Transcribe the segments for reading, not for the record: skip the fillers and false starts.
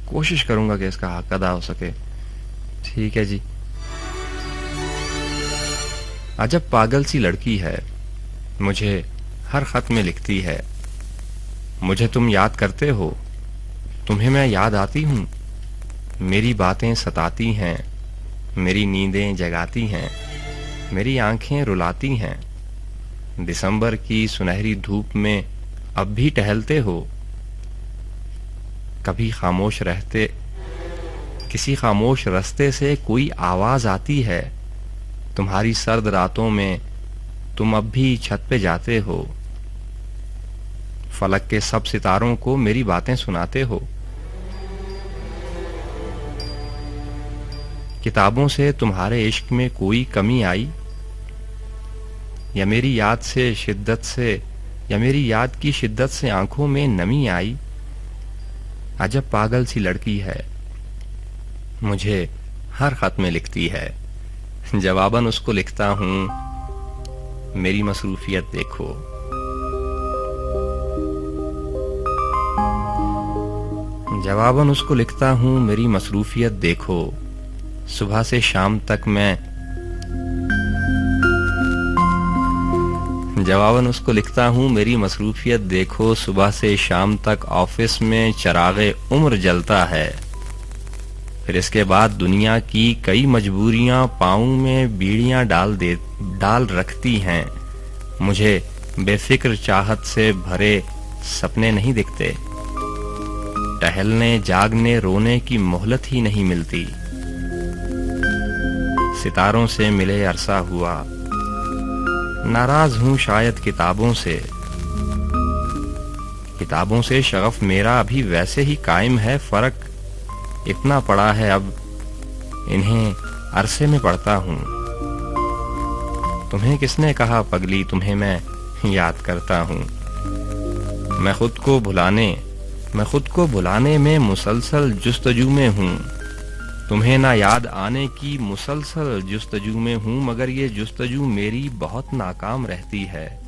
कोशिश करूंगा कि इसका हक अदा हो सके। ठीक है जी। अजब पागल सी लड़की है, मुझे हर खत में लिखती है। मुझे तुम याद करते हो, तुम्हें मैं याद आती हूँ। मेरी बातें सताती हैं, मेरी नींदें जगाती हैं, मेरी आंखें रुलाती हैं। दिसंबर की सुनहरी धूप में अब भी टहलते हो। कभी खामोश रहते, किसी खामोश रास्ते से कोई आवाज आती है। तुम्हारी सर्द रातों में तुम अब भी छत पे जाते हो। फलक के सब सितारों को मेरी बातें सुनाते हो। किताबों से तुम्हारे इश्क में कोई कमी आई, या मेरी याद की शिद्दत से आंखों में नमी आई। अजब पागल सी लड़की है, मुझे हर खत में लिखती है। जवाबन उसको लिखता हूँ, मेरी मसरूफियत देखो। जवाबन उसको लिखता हूँ, मेरी मसरूफियत देखो। सुबह से शाम तक मैं जवाबन उसको लिखता हूँ, मेरी मसरूफियत देखो। सुबह से शाम तक ऑफिस में चरागे उम्र जलता है। फिर इसके बाद दुनिया की कई मजबूरियां पाँव में बीड़ियां डाल रखती हैं। मुझे बेफिक्र चाहत से भरे सपने नहीं दिखते। टहलने, जागने, रोने की मोहलत ही नहीं मिलती। सितारों से मिले अरसा हुआ, नाराज हूं शायद किताबों से। किताबों से शगफ मेरा अभी वैसे ही कायम है। फर्क इतना पड़ा है, अब इन्हें अरसे में पढ़ता हूं। तुम्हें किसने कहा पगली, तुम्हें मैं याद करता हूं। मैं खुद को भुलाने में मुसलसल जुस्तजू में हूं। तुम्हें ना याद आने की मुसलसल जुस्तजू में हूं, मगर ये जुस्तजू मेरी बहुत नाकाम रहती है।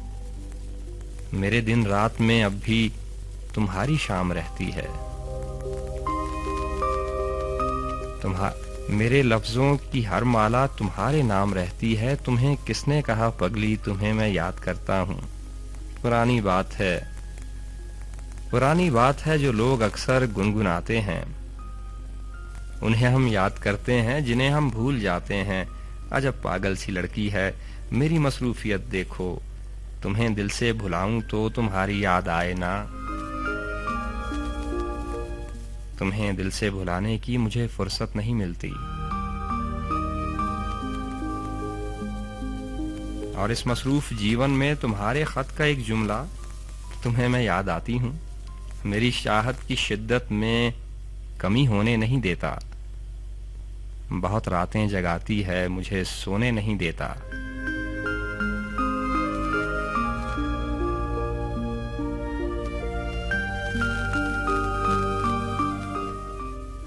मेरे दिन रात में अब भी तुम्हारी शाम रहती है। मेरे लफ्जों की हर माला तुम्हारे नाम रहती है। तुम्हें किसने कहा पगली, तुम्हें मैं याद करता हूं। पुरानी बात है जो लोग अक्सर गुनगुनाते हैं। उन्हें हम याद करते हैं, जिन्हें हम भूल जाते हैं। अजब पागल सी लड़की है, मेरी मसरूफियत देखो। तुम्हें दिल से भुलाऊं तो तुम्हारी याद आए ना। तुम्हें दिल से भुलाने की मुझे फुर्सत नहीं मिलती। और इस मसरूफ जीवन में तुम्हारे खत का एक जुमला तुम्हें मैं याद आती हूँ। मेरी चाहत की शिद्दत में कमी होने नहीं देता। बहुत रातें जगाती है, मुझे सोने नहीं देता।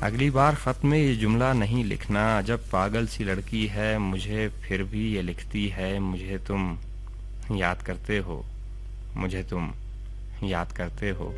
अगली बार खत में ये जुमला नहीं लिखना। जब पागल सी लड़की है, मुझे फिर भी ये लिखती है। मुझे तुम याद करते हो, मुझे तुम याद करते हो।